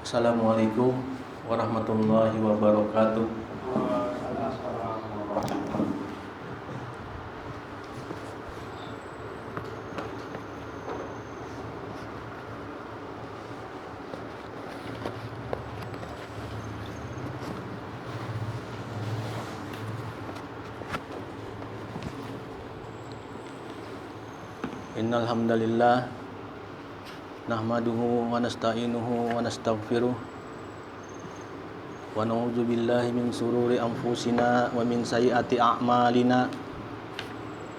Assalamualaikum warahmatullahi wabarakatuh. Innal hamdalillah nahmaduhu wa nasta'inuhu wa nastaghfiruh wa na'udzu billahi min sururi anfusina wa min sayyiati a'malina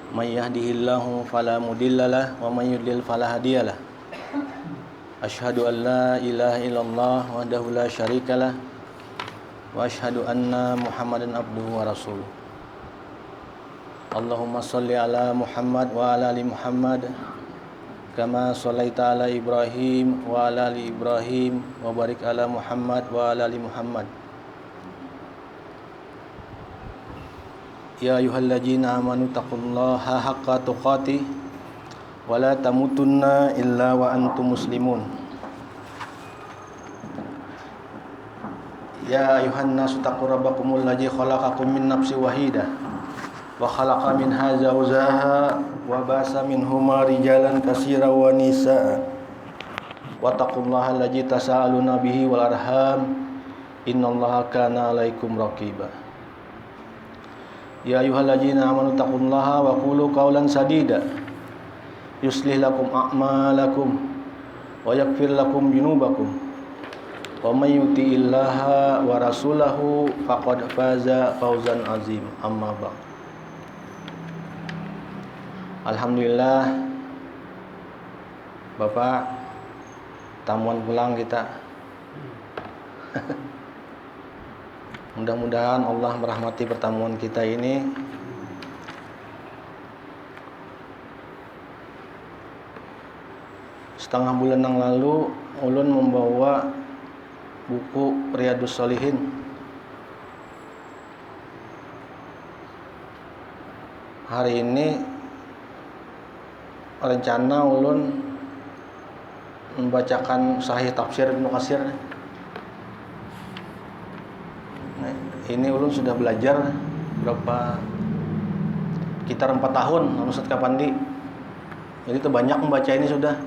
may yahdihillahu fala mudhillalah wa may yudlil fala hadiyalah. Asyhadu an la ilaha illallah wahdahu la syarikalah wa asyhadu anna Muhammadan abduhu wa rasuluh. Allahumma shalli ala Muhammad wa ala ali Muhammad kama shallaita ala Ibrahim wa ala ali Ibrahim wa barik ala Muhammad wa ala ali Muhammad. Ya ayyuhalladzina amanu taqullaha haqqa tuqatih wa la tamutunna illa wa antum muslimun. Ya ayyuhan nasu taqu rabbakumul ladzi khalaqakum min nafsin wahidah wa khalaqa minha zawjaha wa basa minhuma rijalan katsiran wa nisaa wattaqullaha allazi tasaaluna bihi wal arham innallaha kana 'alaikum raqiba. Ya ayyuhallazina amanu taqullaha wa qulu qawlan sadida yuslih lakum a'malakum wa yaghfir lakum dzunubakum wa may yuti'illaha wa rasulahu faqad faza fawzan 'azim. Amma ba'd. Alhamdulillah, Bapak, tamuan pulang kita. Mudah-mudahan Allah merahmati pertemuan kita ini. Setengah bulan yang lalu ulun membawa buku Riyadhus Shalihin. Hari ini rencana ulun membacakan Sahih Tafsir Ibnu Katsir. Nah, ini ulun sudah belajar berapa, sekitar 4 tahun Ustaz Kapandi. Jadi itu banyak membaca ini sudah.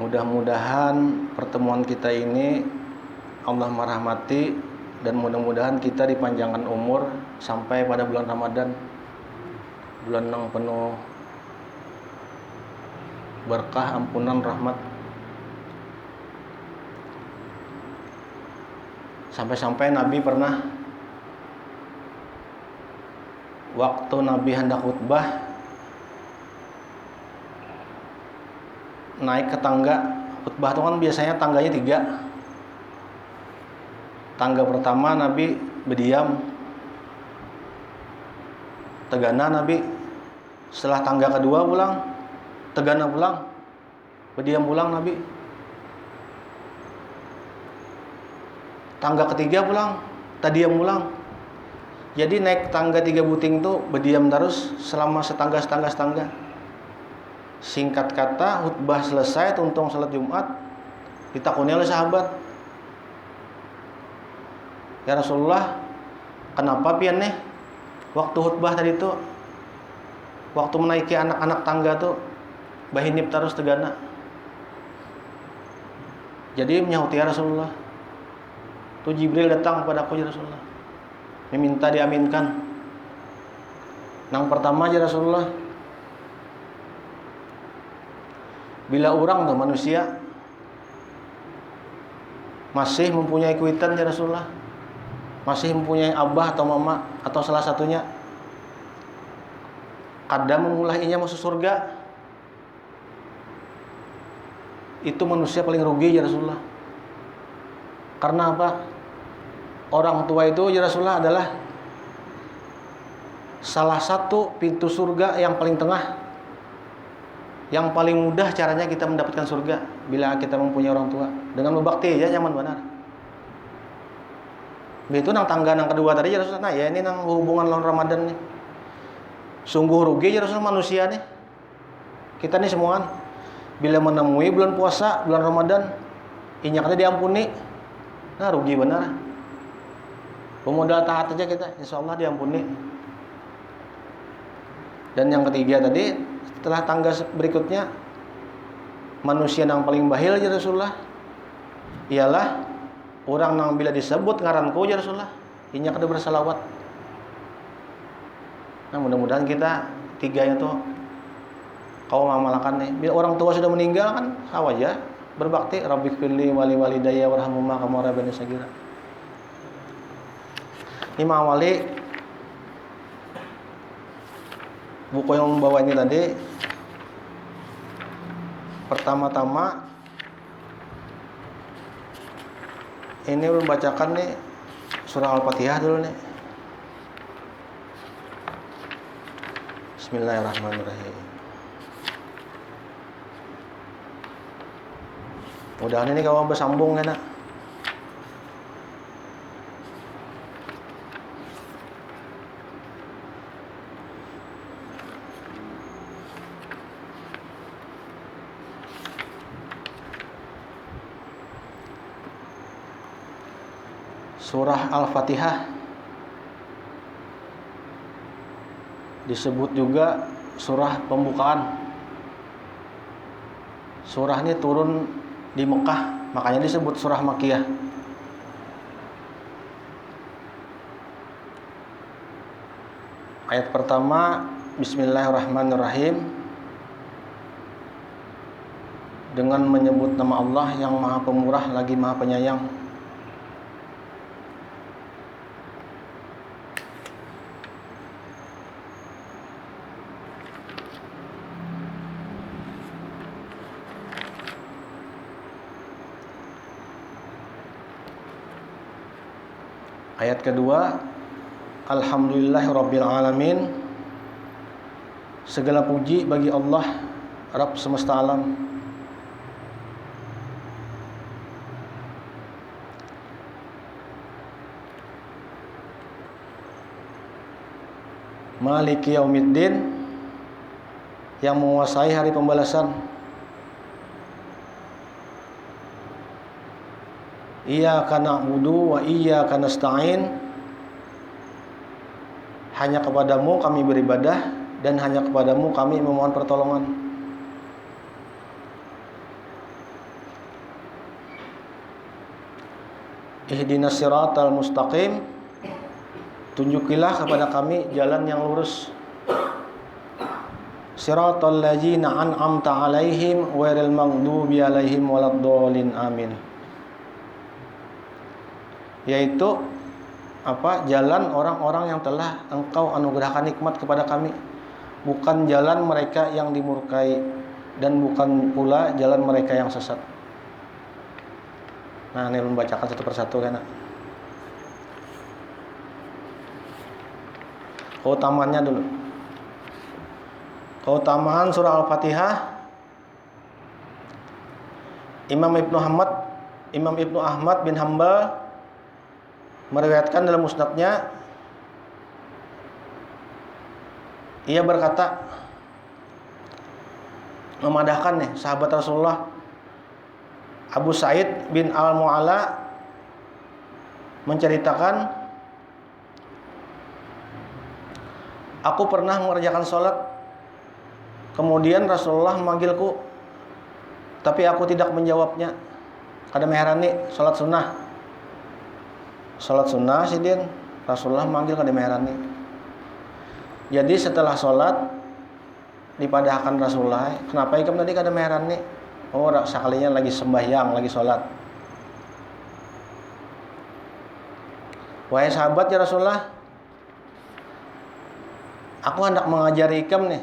Mudah-mudahan pertemuan kita ini Allah merahmati dan mudah-mudahan kita dipanjangkan umur sampai pada bulan Ramadan, bulan yang penuh berkah, ampunan, rahmat. Sampai-sampai Nabi pernah, waktu Nabi hendak khutbah, naik ke tangga. Khutbah itu kan biasanya tangganya 3. Tangga pertama Nabi berdiam, tegana Nabi. Setelah tangga kedua pulang, tegana pulang, berdiam pulang Nabi. Tangga ketiga pulang, tadiam pulang. Jadi naik tangga 3 buting itu berdiam terus selama setangga. Singkat kata, khutbah selesai, tuntung salat Jumat, ditakuni oleh sahabat, ya Rasulullah, kenapa pian nih waktu khutbah tadi tuh, waktu menaiki anak-anak tangga tuh bahinip terus tegana. Jadi menyahut, ya Rasulullah, tuh Jibril datang padaku, ya Rasulullah, meminta diaminkan. Yang pertama, ya Rasulullah, bila orang tuh manusia masih mempunyai kuitan, ya Rasulullah, masih mempunyai abah atau mama atau salah satunya, kadang memulainya masuk surga, itu manusia paling rugi, ya Rasulullah. Karena apa? Orang tua itu, ya Rasulullah, adalah salah satu pintu surga yang paling tengah, yang paling mudah caranya kita mendapatkan surga bila kita mempunyai orang tua. Dengan berbakti, ya, nyaman benar. Begitu nang tangga nang kedua tadi ya Rasulullah. Nah, ya ini nang hubungan lawan Ramadan nih. Sungguh rugi ya Rasulullah manusia nih. Kita nih semua bila menemui bulan puasa, bulan Ramadan, inyaknya diampuni. Nah, rugi benar. Pemodal taat aja kita, insya Allah diampuni. Dan yang ketiga tadi, setelah tangga berikutnya, manusia yang paling bahil ya Rasulullah, ialah orang yang bila disebut ngaranku ya Rasulullah, inyak ada bersalawat. Nah, mudah-mudahan kita tiganya tuh kau mengamalkan nih. Bila orang tua sudah meninggal kan sawaja berbakti, Rabbighfirli wali walidayya warhamhuma kama rabbayani shaghira. Imam Wali buku yang membawa ini tadi, pertama-tama ini belum bacakan nih surah Al-Fatihah dulu nih. Bismillahirrahmanirrahim. Mudahan ini kawan bersambung kan nak. Surah Al-Fatihah disebut juga surah pembukaan. Surah ini turun di Mekah, makanya disebut surah Makkiyah. Ayat pertama, Bismillahirrahmanirrahim, dengan menyebut nama Allah yang Maha Pemurah lagi Maha Penyayang. Ayat kedua, Alhamdulillahirabbil alamin, segala puji bagi Allah Rabb semesta alam. Maliki yaumiddin, yang menguasai hari pembalasan. Iyyaka na'budu wa iyyaka nasta'in, hanya kepadamu kami beribadah dan hanya kepadamu kami memohon pertolongan. Ihdinas siratal mustaqim, tunjukilah kepada kami jalan yang lurus. Siratal ladzina an'amta 'alaihim ghairil maghdubi 'alaihim waladdallin, amin. Yaitu jalan orang-orang yang telah Engkau anugerahkan nikmat kepada kami, bukan jalan mereka yang dimurkai dan bukan pula jalan mereka yang sesat. Nah, ini membacakan satu persatu kan. Keutamaannya dulu. Keutamaan surah Al-Fatihah. Imam Ibnu Ahmad bin Hanbal meriwayatkan dalam musnadnya, ia berkata, memadahkan nih sahabat Rasulullah Abu Sa'id bin Al-Mu'alla menceritakan, aku pernah mengerjakan sholat, kemudian Rasulullah memanggilku, tapi aku tidak menjawabnya. Kada meherani sholat sunnah sih din, Rasulullah manggil kada meherani. Jadi setelah sholat dipadahkan Rasulullah, kenapa ikam tadi kada meherani? Oh, sekalinya lagi sembahyang, lagi sholat. Wahai sahabat ya Rasulullah, aku hendak mengajari ikam nih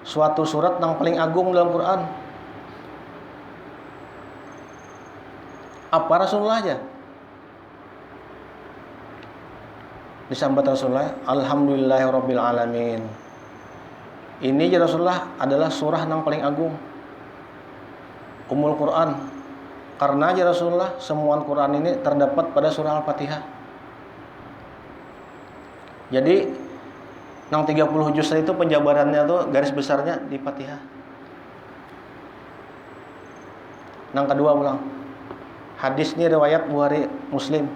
suatu surat yang paling agung dalam Quran. Apa Rasulullah aja? Disambat Rasulullah, Alhamdulillahirabbil alamin. Ini ya Rasulullah adalah surah yang paling agung, Ummul Quran. Karena ya Rasulullah, semua Quran ini terdapat pada surah Al-Fatihah. Jadi nang 30 juz itu penjabarannya tuh garis besarnya di Fatihah. Nang kedua ulang. Hadis ini riwayat Bukhari Muslim.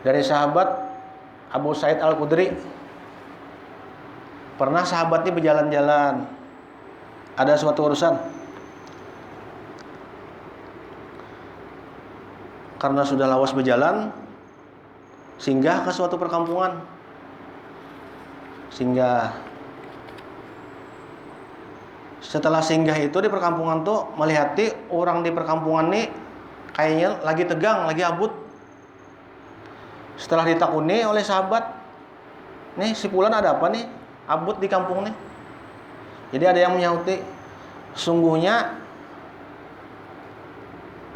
Dari sahabat Abu Sa'id Al-Khudri, pernah sahabat ini berjalan-jalan, ada suatu urusan. Karena sudah lawas berjalan, singgah ke suatu perkampungan. Singgah. Setelah singgah itu di perkampungan tuh melihati orang di perkampungan nih kayaknya lagi tegang, lagi abut. Setelah ditakuni oleh sahabat, nih si Fulan ada apa nih? Abut di kampung nih. Jadi ada yang menyauti, sungguhnya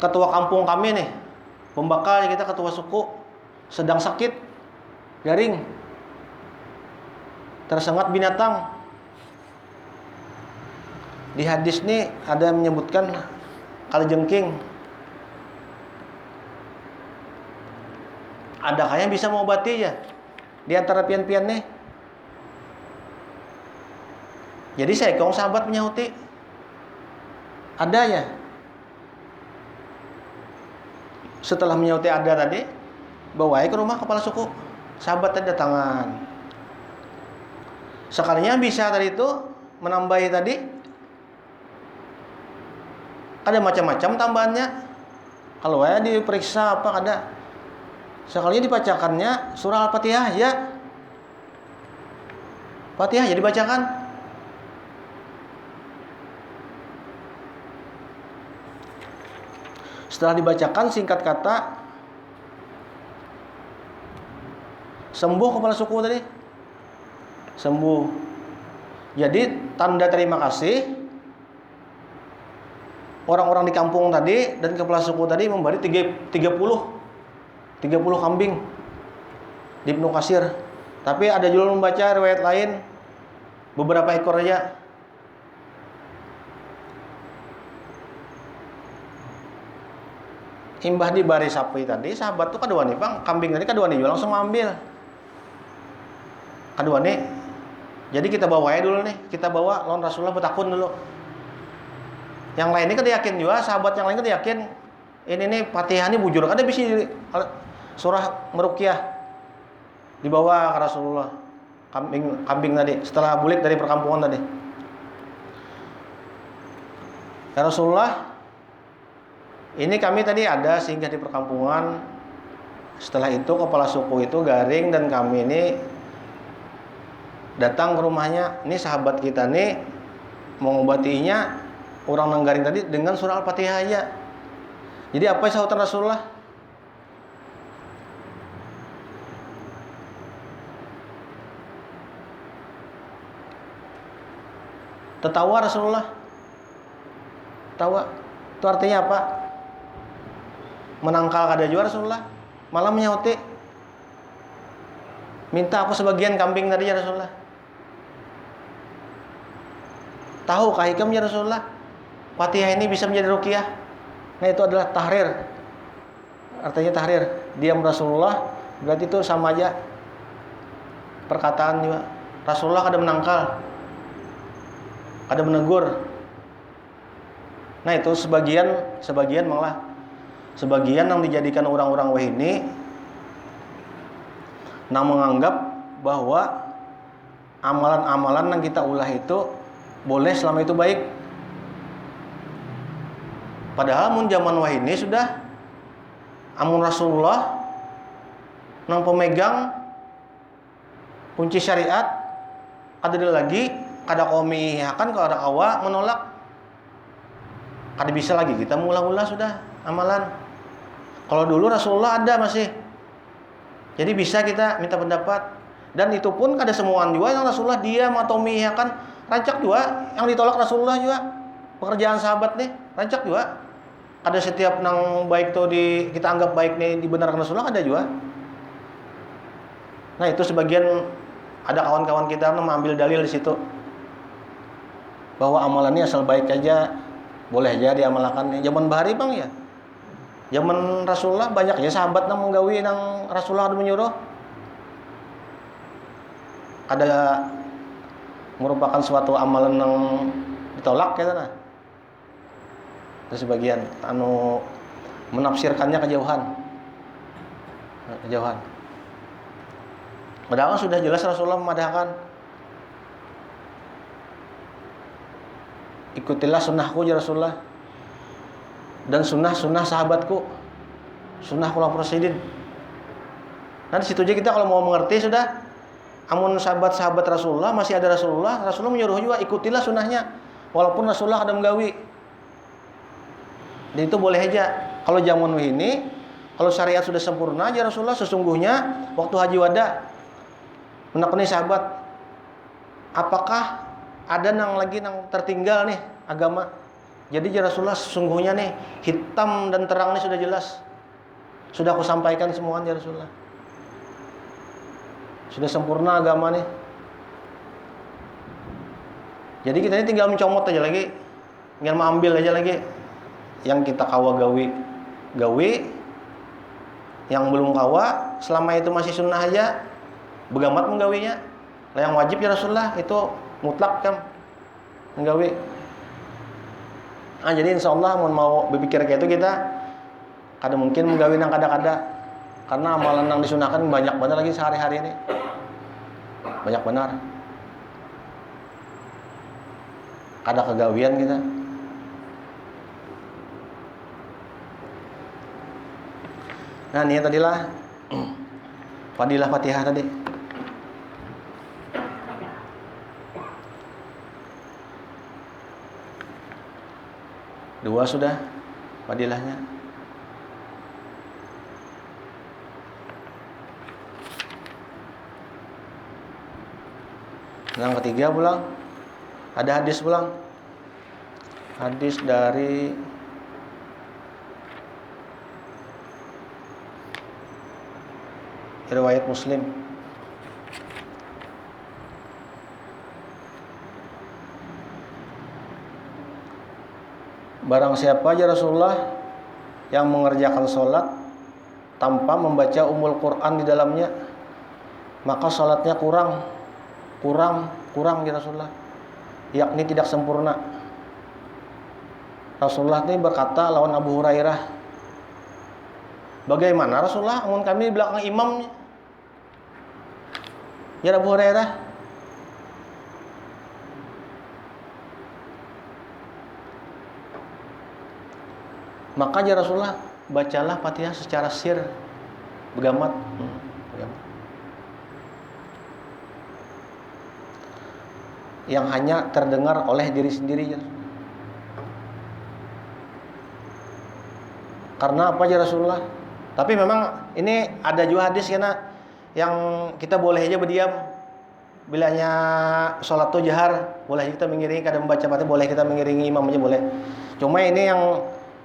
ketua kampung kami nih, pembakal kita ketua suku, sedang sakit, garing, tersengat binatang. Di hadis nih ada yang menyebutkan kalajengking. Adakah yang bisa mengobati ya di antara pian-pian nih? Jadi seekong sahabat menyauti, ada ya. Setelah menyauti ada tadi, bawa ke rumah kepala suku. Sahabat tadi datangan. Sekalinya bisa tadi itu menambahi tadi. Ada macam-macam tambahannya. Kalau ya diperiksa apa ada. Sekalinya dibacakannya surah Al-Fatihah ya. Fatihah ya dibacakan. Setelah dibacakan singkat kata sembuh kepala suku tadi. Sembuh. Jadi tanda terima kasih orang-orang di kampung tadi dan kepala suku tadi memberi 30 kambing di Ibnu Katsir. Tapi ada juga membaca riwayat lain beberapa ekor aja. Imbah di bari sapi tadi, sahabat tuh kadua nih bang, kambing tadi kadua nih langsung ambil. Kadua nih. Jadi kita bawa ya dulu nih, kita bawa lawan Rasulullah betakun dulu. Yang lainnya kan yakin juga, sahabat yang lain kan yakin ini nih Fatihah ini bujur, ada bisa surah meruqyah dibawa ke Rasulullah. Kambing tadi setelah bulik dari perkampungan tadi. Ya Rasulullah, ini kami tadi ada singgah di perkampungan. Setelah itu kepala suku itu garing dan kami ini datang ke rumahnya. Ini sahabat kita nih mengobatinya orang yang garing tadi dengan surah Al-Fatihah aja. Jadi apa sahutan Rasulullah? Tertawa Rasulullah. Tawa. Itu artinya apa? Menangkal kada juga Rasulullah. Malah menyauti, minta aku sebagian kambing tadi ya Rasulullah. Tahu kahikam ya Rasulullah, Fatihah ini bisa menjadi ruqyah. Nah itu adalah tahrir. Artinya tahrir. Diam Rasulullah berarti itu sama aja perkataan juga. Rasulullah kada menangkal, kada menegur. Nah itu sebagian malah sebagian yang dijadikan orang-orang wahini yang menganggap bahwa amalan-amalan yang kita ulah itu boleh selama itu baik. Padahal mun zaman wahini sudah amun Rasulullah nang pemegang kunci syariat kada lagi kada komi akan kada kawa menolak. Kada bisa lagi kita mula-mula sudah amalan. Kalau dulu Rasulullah ada masih. Jadi bisa kita minta pendapat. Dan itu pun kada semuaan juga yang Rasulullah diam atau mihakan. Rancak juga yang ditolak Rasulullah juga. Pekerjaan sahabat nih, rancak juga. Ada setiap nang baik tuh kita anggap baik nih dibenarkan Rasulullah ada juga. Nah, itu sebagian ada kawan-kawan kita yang mengambil dalil di situ. bahwa amalan ini asal baik aja boleh aja diamalkan. Zaman bahari bang ya, zaman Rasulullah banyak ya sahabat nang menggawi nang Rasulullah ada menyuruh, ada merupakan suatu amalan yang ditolak ya nah. Terus sebagian anu menafsirkannya kejauhan. Padahal sudah jelas Rasulullah memadahkan, ikutilah sunnahku ya Rasulullah, dan sunnah sahabatku, sunnah khulafaur rasyidin. Nah di situ aja kita kalau mau mengerti sudah. Amun sahabat Rasulullah masih ada Rasulullah menyuruh juga ikutilah sunnahnya, walaupun Rasulullah ada menggawi. Dan itu boleh aja. Kalau zaman ini, kalau syariat sudah sempurna aja Rasulullah sesungguhnya waktu haji wada menekuni sahabat, apakah ada nang lagi nang tertinggal nih agama. Jadi ya Rasulullah sesungguhnya nih hitam dan terang nih sudah jelas, sudah aku sampaikan semua ya Rasulullah, sudah sempurna agama nih. Jadi kita ini tinggal mencomot aja lagi, tinggal mengambil aja lagi yang kita kawa gawi, yang belum kawa selama itu masih sunnah aja begamat menggawinya. Lah yang wajib ya Rasulullah itu mutlak kan menggawi. Jadi insya Allah mau berpikir kayak itu kita kada mungkin menggawi nang kada-kada, karena amalan yang disunahkan banyak benar lagi sehari-hari ini, banyak benar. Kada kegawian kita. Nah ini tadilah fadilah Fatihah tadi. Dua sudah fadilahnya. Yang ketiga pulang ada hadis pulang. Hadis dari riwayat Muslim. Barang siapa aja Rasulullah yang mengerjakan sholat tanpa membaca Ummul Quran di dalamnya, maka sholatnya kurang ya Rasulullah, yakni tidak sempurna. Rasulullah ini berkata lawan Abu Hurairah, bagaimana Rasulullah amun kami di belakang imamnya? Ya Abu Hurairah, maka ya Rasulullah bacalah Fatihah secara sir, begamat. Yang hanya terdengar oleh diri sendiri. Karena apa ya Rasulullah? Tapi memang ini ada juga hadis karena yang kita boleh aja berdiam. Bilanya sholat tuh jahar, boleh kita mengiringi, kadang membaca Fatihah boleh kita mengiringi imam aja boleh. Cuma ini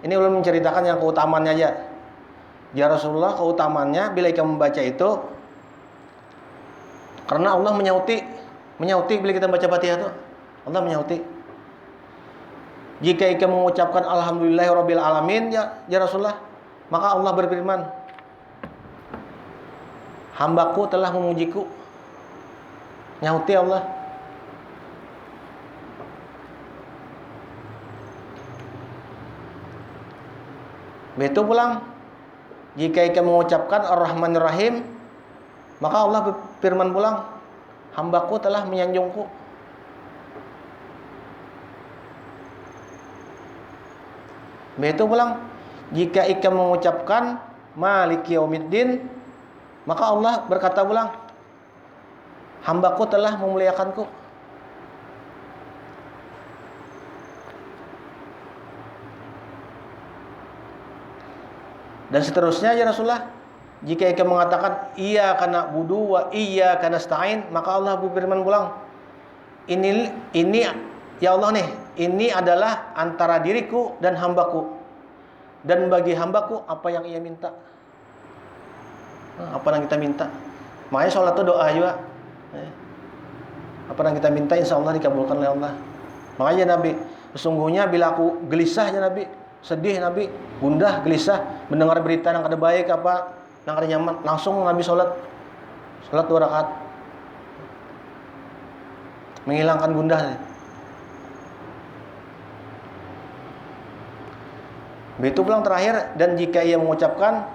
belum menceritakan yang keutamaannya aja. Ya Rasulullah keutamaannya bila kita membaca itu karena Allah menyauti bila kita baca Fatihah itu Allah menyauti. Jika kita mengucapkan alhamdulillahirabbil alamin ya Rasulullah, maka Allah berfirman, hambaku telah memujiku. Nyauti Allah. Begitu pulang, jika kita mengucapkan Ar-Rahmanir Rahim, maka Allah berfirman pulang, hambaku telah menyanjungku. Begitu pulang, jika kita mengucapkan Maliki Yaumiddin, maka Allah berkata pulang, hambaku telah memuliakanku. Dan seterusnya ya Rasulullah, jika kita mengatakan iyyaka na'budu wa iyyaka nasta'in, maka Allah berfirman pulang, ini ya Allah nih, ini adalah antara diriku dan hambaku, dan bagi hambaku apa yang ia minta. Apa yang kita minta. Makanya sholat itu doa juga. Apa yang kita minta insya Allah dikabulkan oleh Allah. Makanya Nabi, sesungguhnya bila aku gelisah ya Nabi, sedih Nabi, gundah, gelisah, mendengar berita yang kada baik apa, yang kada nyaman, langsung Nabi sholat 2 rakaat. Menghilangkan gundah. Begitu pulang terakhir, dan jika ia mengucapkan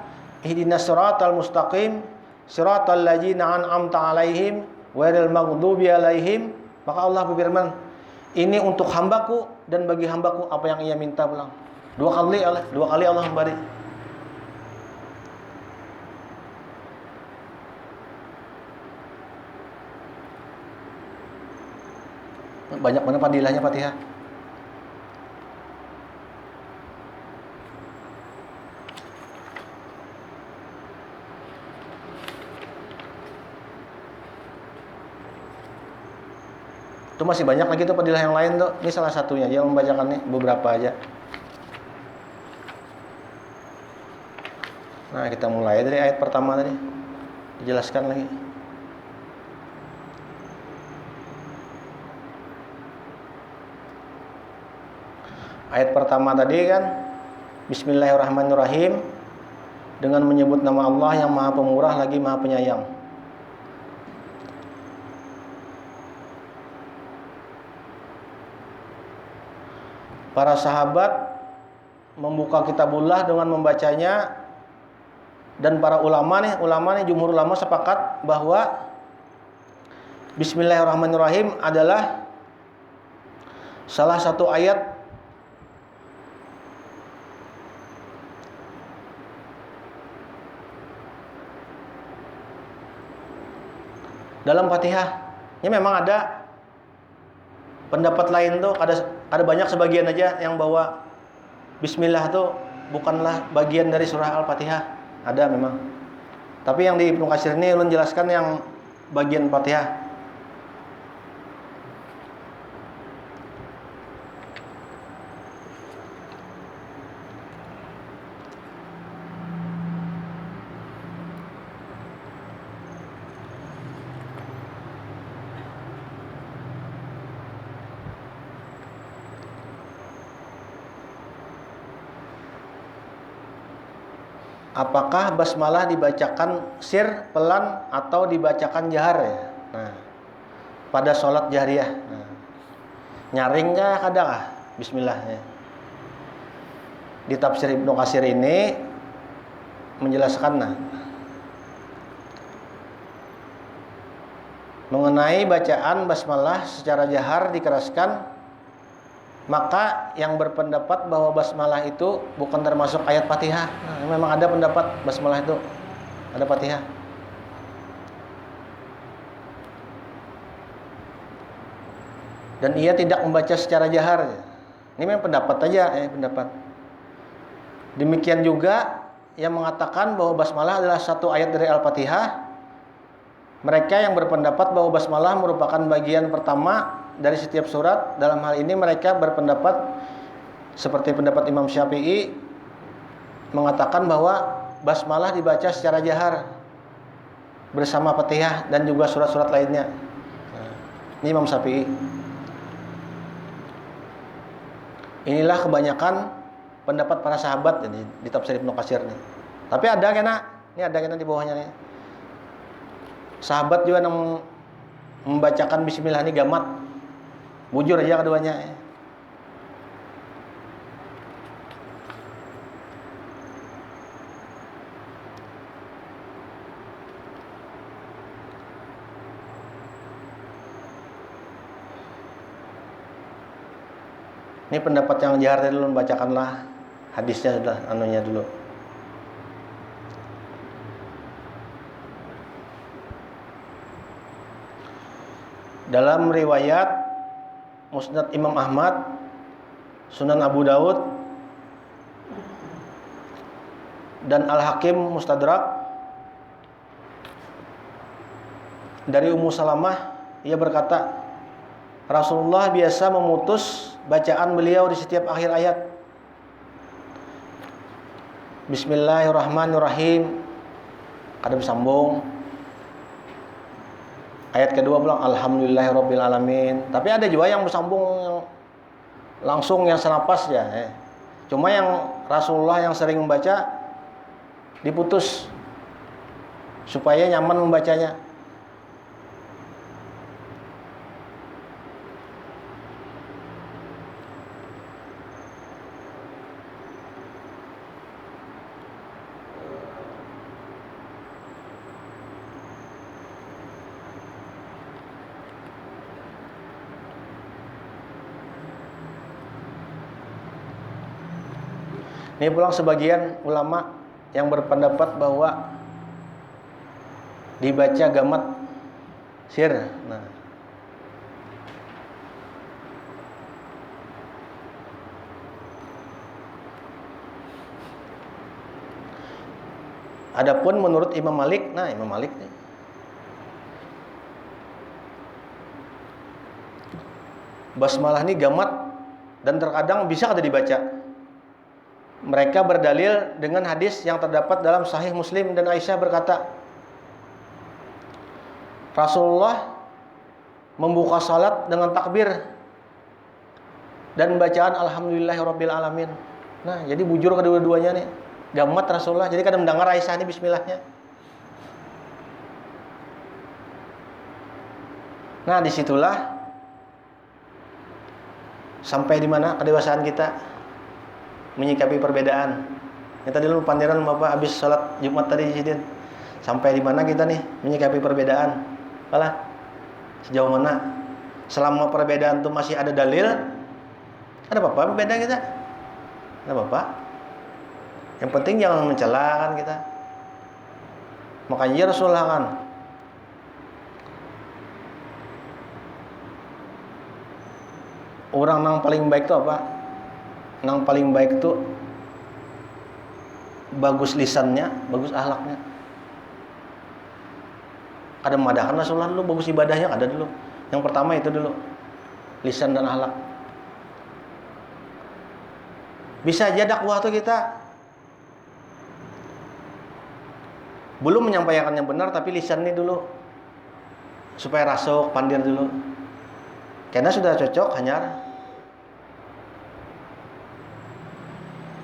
ihdinas siratal mustaqim siratal ladzina an'amta 'alaihim ghairil maghdubi 'alaihim, maka Allah berfirman, ini untuk hambaku dan bagi hambaku apa yang ia minta pulang. 2 kali Allah memberi. Banyak mana fadilahnya Fatihah. Itu masih banyak lagi tuh fadilah yang lain tuh. Ini salah satunya aja membacakan nih, beberapa aja. Nah, kita mulai dari ayat pertama tadi. Dijelaskan lagi. Ayat pertama tadi kan, Bismillahirrahmanirrahim, dengan menyebut nama Allah yang Maha Pemurah lagi Maha Penyayang. Para sahabat membuka kitabullah dengan membacanya, dan para ulama nih jumhur ulama sepakat bahwa Bismillahirrahmanirrahim adalah salah satu ayat dalam Fatihah. Ini memang ada pendapat lain tuh, ada banyak sebagian aja yang bahwa Bismillah tuh bukanlah bagian dari surah Al-Fatihah. Ada memang. Tapi yang di Ibnu Katsir ini ulun jelaskan yang bagian Fatihah. Apakah basmalah dibacakan sir, pelan, atau dibacakan jahar ya? Nah, pada sholat jahriyah. Nah, nyaring kah kadang Bismillah ya. Di tafsir Ibnu Katsir ini menjelaskan mengenai bacaan basmalah secara jahar dikeraskan, maka yang berpendapat bahwa basmalah itu bukan termasuk ayat Fatihah. Nah, memang ada pendapat basmalah itu ada Fatihah. Dan ia tidak membaca secara jahar. Ini memang pendapat aja, pendapat. Demikian juga yang mengatakan bahwa basmalah adalah satu ayat dari Al-Fatihah. Mereka yang berpendapat bahwa basmalah merupakan bagian pertama dari setiap surat. Dalam hal ini mereka berpendapat seperti pendapat Imam Syafi'i, mengatakan bahwa basmalah dibaca secara jahar bersama Fatihah dan juga surat-surat lainnya. Ini Imam Syafi'i. Inilah kebanyakan pendapat para sahabat di tafsir Ibnu Katsir nih. Tapi ada ini ada di bawahnya nih. Sahabat juga yang membacakan Bismillah ini gamat. Bujur aja keduanya. Ini pendapat yang jahar tadi dulu, bacakanlah hadisnya sudah anunya dulu. Dalam riwayat Musnad Imam Ahmad, Sunan Abu Daud, dan Al-Hakim Mustadrak dari Ummu Salamah, ia berkata, Rasulullah biasa memutus bacaan beliau di setiap akhir ayat. Bismillahirrahmanirrahim, kadang sambung. Ayat kedua pulang Alhamdulillahirabbil alamin. Tapi ada juga yang bersambung langsung yang senapas ya. Cuma yang Rasulullah yang sering membaca diputus supaya nyaman membacanya. Ini pulang sebagian ulama yang berpendapat bahwa dibaca gamat sir. Nah, adapun menurut Imam Malik, nah Imam Malik nih, basmalah ini gamat dan terkadang bisa kada dibaca. Mereka berdalil dengan hadis yang terdapat dalam Sahih Muslim dan Aisyah berkata, Rasulullah membuka salat dengan takbir dan bacaan Alhamdulillahirabbil alamin. Nah, jadi bujur kedua-duanya nih. Gamat Rasulullah. Jadi kadang mendengar Aisyah ini bismillahnya. Nah, disitulah sampai di mana kedewasaan kita menyikapi perbedaan. Kita dulu pandiran Bapak habis sholat Jumat tadi Sidin. Sampai di mana kita nih menyikapi perbedaan? Alah, sejauh mana? Selama perbedaan itu masih ada dalil, ada apa-apa berbeda kita? Ada apa-apa? Yang penting jangan mencela kan kita. Makanya Rasulullah kan orang yang paling baik itu apa? Yang paling baik itu bagus lisannya, bagus akhlaknya. Ada madahkan Rasulullah dulu, bagus ibadahnya ada dulu. Yang pertama itu dulu, lisan dan akhlak. Bisa aja dakwah tuh kita belum menyampaikan yang benar, tapi lisan ini dulu supaya rasuk, pandir dulu. Karena sudah cocok hanya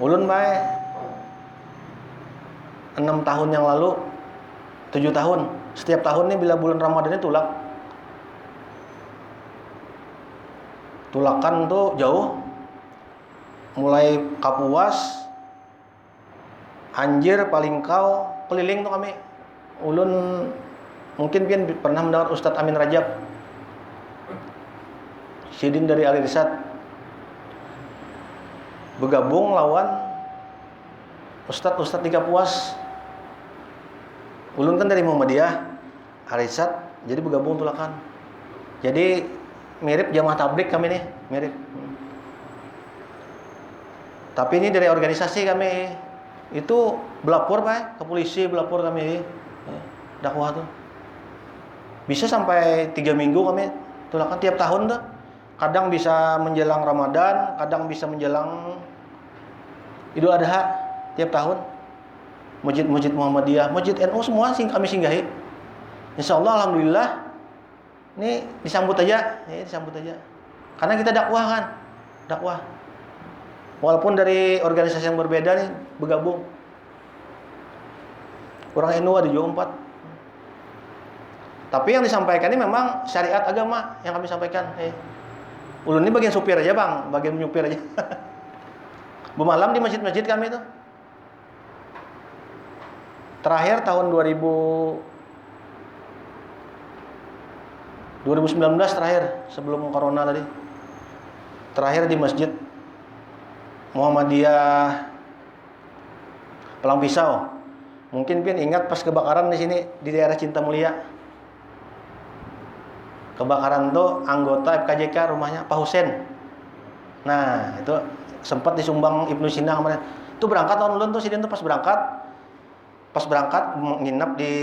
ulun bae 6 tahun yang lalu 7 tahun setiap tahun nih bila bulan Ramadan ini tulakan tuh jauh, mulai Kapuas, Anjir, Palingkau, keliling tuh kami. Ulun mungkin pian pernah mendengar Ustadz Amin Rajab Sidin dari Ali Risat bergabung lawan Ustadz di Kapuas. Ulun kan dari Muhammadiyah, Arisat, jadi bergabung tulakan. Jadi mirip jamaah tablik kami nih, mirip. Tapi ini dari organisasi kami itu belapor Pak, ke polisi belapor kami dakwah tuh. Bisa sampai 3 minggu kami tulakan tiap tahun tuh. Kadang bisa menjelang Ramadan, kadang bisa menjelang Idul Adha tiap tahun. Masjid-masjid Muhammadiyah, masjid NU semua kami singgahi. Insya Allah alhamdulillah ini disambut aja, Karena kita dakwah kan, dakwah. Walaupun dari organisasi yang berbeda nih bergabung. Orang NU ada juga 4. Tapi yang disampaikan ini memang syariat agama yang kami sampaikan. Ulun ini bagian supir aja Bang, bagian nyupir aja. Bermalam di masjid-masjid kami itu. Terakhir tahun 2019 terakhir, sebelum corona tadi. Terakhir di masjid Muhammadiyah Palang Pisau. Mungkin pian ingat pas kebakaran di sini di daerah Cinta Mulia. Kebakaran tuh anggota FKJK rumahnya Pak Husen. Nah, itu sempat disumbang Ibnu Sina kemarin. Itu berangkat tahun ulun tuh sidin tuh pas berangkat nginep di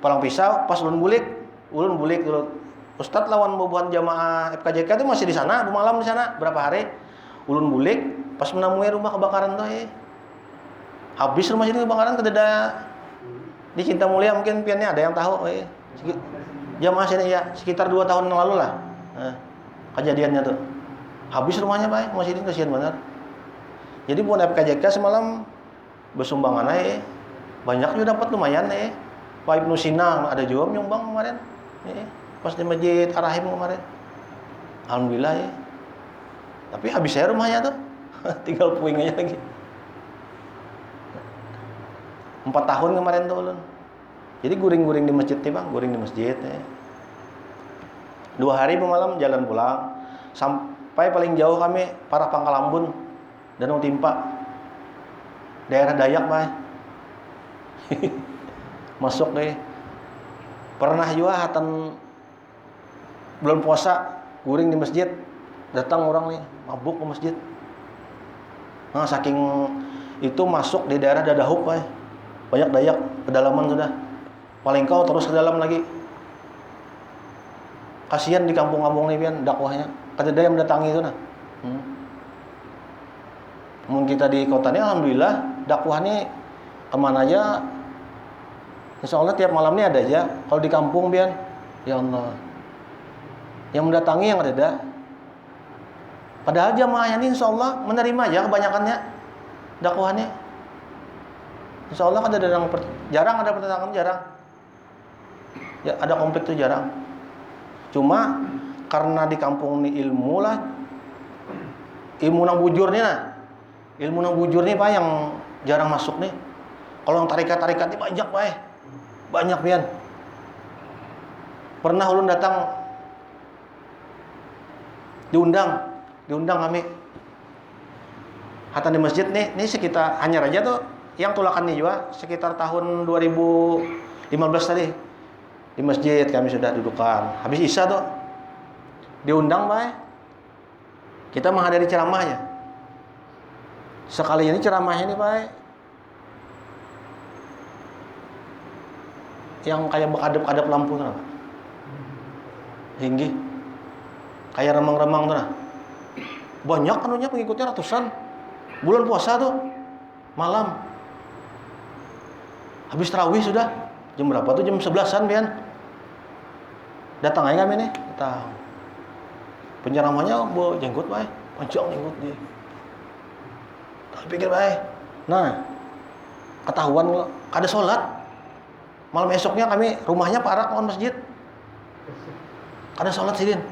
Palang Pisau, pas ulun bulik dulu. Ustadz lawan bubuhan jamaah FKJK itu masih di sana, malam di sana berapa hari. Ulun bulik pas menemui rumah kebakaran tuh habis rumah sini kebakaran kededa di Cinta Mulia, mungkin piannya ada yang tahu jamaah sini ya, sekitar 2 tahun yang lalu lah kejadiannya tuh. Habis rumahnya Pak, Mas Sidin kasihan benar. Jadi buat FKJK semalam bersumbangan aja. Banyak juga dapat lumayan Pak Ibnu Sina ada juga nyumbang kemarin. Pas di Masjid Ar-Rahim kemarin. Alhamdulillah ya. Tapi habis saya rumahnya tuh. Tinggal puing aja lagi. 4 tahun kemarin tuh ulun. Jadi guring-guring di masjid nih Bang, guring di masjid ya. 2 hari malam jalan pulang. Sampai paling jauh kami Parah Pangkalambun, Danau Timpa. Daerah Dayak Pak. Masuk deh. Pernah juga hatan bulan puasa guring di masjid, datang orang nih mabuk ke masjid. Nah, saking itu masuk di daerah Dadahuk Pak. Banyak Dayak kedalaman sudah. Paling kau terus ke dalam lagi. Kasihan di kampung-kampung nih pian dakwahnya. Kada ada yang mendatangi itu nah. Mungkin kita di kota ini alhamdulillah dakwahnya kemana aja. Insya Allah tiap malam ini ada aja. Kalau di kampung pian, ya Allah. Yang mendatangi yang ada. Padahal jamaahnya ini insya Allah menerima aja kebanyakannya dakwahnya. Insya Allah kan ada yang jarang ada pertentangan jarang. Ya ada konflik itu jarang. Cuma karena di kampung ini ilmu lah, ilmu nang bujur nih nah, ilmu nang bujur nih Pak yang jarang masuk nih. Kalau yang tarikat-tarikat ini banyak Pak, banyak pian. Pernah ulun datang diundang kami. Hatan di masjid nih sekitar hanya aja tuh yang tulakan nih juga sekitar tahun 2015 tadi. Di masjid kami sudah dudukan. Habis Isya tuh diundang Pak. Kita menghadiri ceramahnya. Sekali ini ceramahnya nih Pak. Yang kayak bekadap-kadap lampu tuh Pak. Tinggi. Kayak remang-remang tuh nah. Banyak anunya pengikutnya ratusan. Bulan puasa tuh. Malam. Habis tarawih sudah. Jam berapa tuh? Jam 11-an pian. Datang aja kami nih, datang. Penceramahnya bawa jenggot Pak, panjang jenggot dia. Tak pikir Pak. Nah, ketahuan kalau kada sholat. Malam esoknya kami rumahnya Parah lawan masjid. Kada sholat Sidin.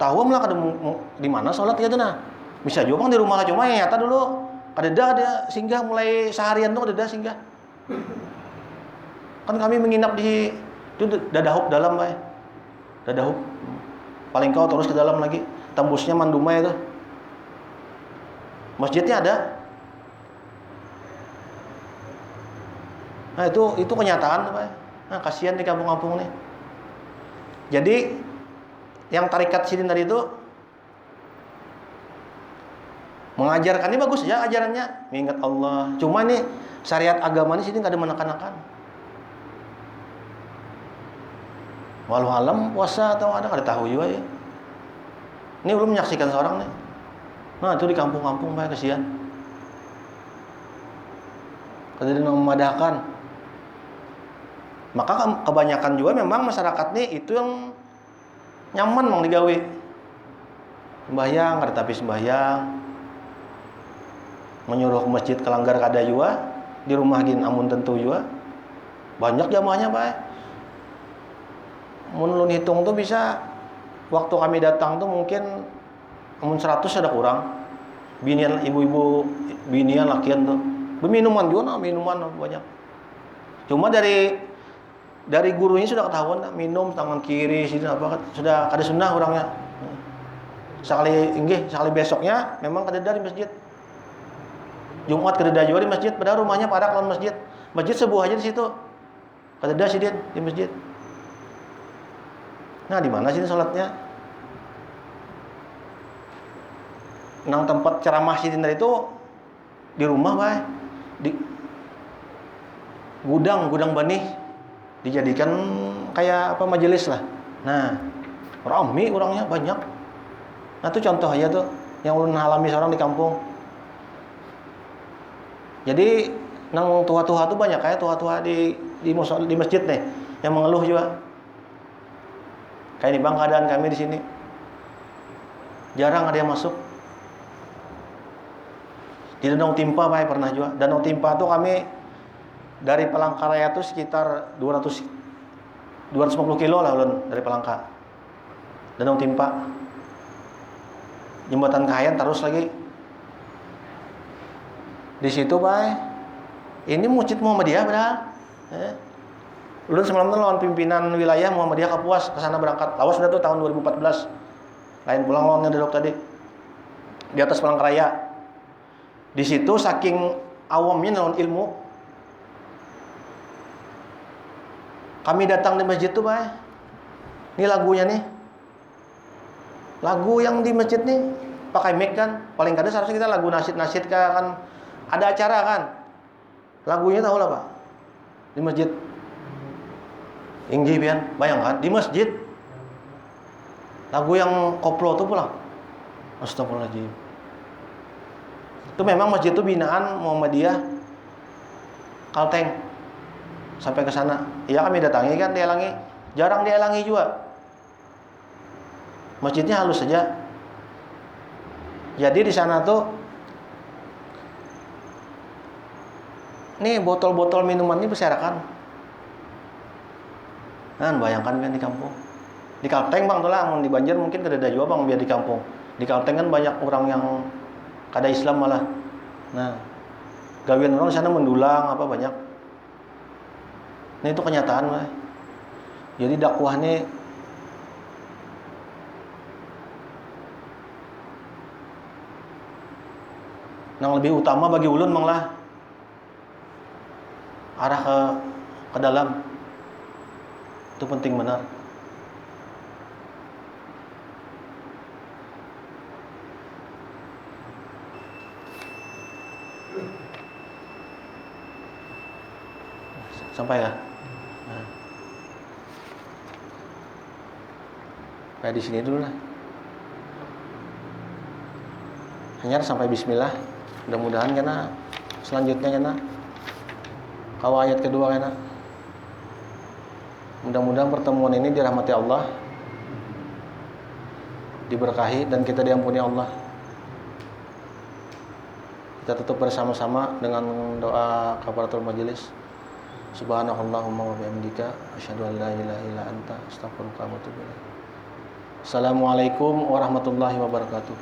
Tahu malah kada di mana sholat ya tuh nah. Bisa juga Bang di rumah lah cuma yang nyata dulu. Kada ada singgah mulai seharian tuh kada ada singgah. Kan kami menginap di itu Dadahuk dalam Pak. Dadahuk. Paling kau terus ke dalam lagi. Tembusnya Mandumai itu. Masjidnya ada. Nah itu kenyataan Pak. Nah kasihan di kampung-kampung nih. Jadi yang tarikat Sidin tadi itu mengajarkan ini bagus ya ajarannya, mengingat Allah. Cuma nih syariat agama ini Sidin nggak ada menekan-nekan. Walau alam puasa atau ada tahu juga ya. Ini belum menyaksikan seorang nih. Nah itu di kampung-kampung Pak kasihan. Kada ada memadahkan. Maka kebanyakan juga memang masyarakat nih itu yang nyaman mau digawe. Sembahyang, ada tapi sembahyang. Menyuruh ke masjid kelanggar kada juga. Di rumah gin amun tentu juga. Banyak jamaahnya Pak. Mun hitung tuh bisa waktu kami datang tuh mungkin amun 100 ada kurang. Binian ibu-ibu, binian lakian tuh. Minuman juga, minuman banyak. Cuma dari gurunya sudah ketahuan minum tangan kiri sini apa sudah kada sunnah orangnya. Sekali besoknya memang kada ada di masjid. Jumat kada ada juga di masjid, padahal rumahnya pada lawan masjid. Masjid sebuah aja di situ. Kada ada Sidin di masjid. Nah, di mana sih sholatnya? Nang tempat ceramah Sidin tadi itu di rumah, Pak. Di gudang benih dijadikan kayak apa majelis lah. Nah, ramai orangnya banyak. Nah, itu contoh aja tuh yang ulun alami seorang di kampung. Jadi nang tua-tua tuh banyak kayak tua-tua di masjid nih yang mengeluh juga. Kayak ini Bang keadaan kami di sini. Jarang ada yang masuk. Di Danau Timpa Pak pernah juga. Danau Timpa tuh kami dari Palangkaraya tuh sekitar 250 kilo lah ulun dari Palangka. Danau Timpa. Jembatan Kahayan terus lagi. Di situ Pak. Ini Masjid Muhammadiyah padahal. Ulun semalam tuh lawan pimpinan wilayah Muhammadiyah Kapuas ke sana berangkat. Lawas sudah tuh tahun 2014. Lain pulang lawannya Dedok tadi. Di atas Palangkaraya. Di situ saking awamnya naon ilmu, kami datang di masjid tuh Pak. Ini lagunya nih. Lagu yang di masjid nih pakai mic kan. Paling kadang seharusnya kita lagu nasyid-nasyid kan ada acara kan. Lagunya tahu lah Pak. Di masjid. Inggih pian, bayangkan di masjid. Lagu yang koplo tuh pula. Astagfirullahaladzim. Itu memang masjid itu binaan Muhammadiyah Kalteng. Sampai ke sana. Iya kami datangi kan, dielangi. Jarang dielangi juga. Masjidnya halus saja. Jadi di sana tuh nih botol-botol minuman ini berserakan. Kan bayangkan kan di kampung. Di Kalteng Bang tuh lah, di Banjar mungkin kedada juga Bang biar di kampung. Di Kalteng kan banyak orang yang kada Islam malah. Nah, gawian orang di sana mendulang apa banyak. Nah itu kenyataan Pak. Jadi dakwah ini yang lebih utama bagi ulun Bang lah. Arah ke dalam. Itu penting benar. Sampai ya. Nah. Kayak di sini dulu lah. Hanya sampai bismillah. Mudah-mudahan karena selanjutnya karena kau ayat kedua karena mudah-mudahan pertemuan ini dirahmati Allah, diberkahi dan kita diampuni Allah. Kita tutup bersama-sama dengan doa kafaratul majelis. Subhanakallahumma wa bihamdika asyhadu an la ilaha illa anta astaghfiruka wa atubu ilaik. Assalamualaikum warahmatullahi wabarakatuh.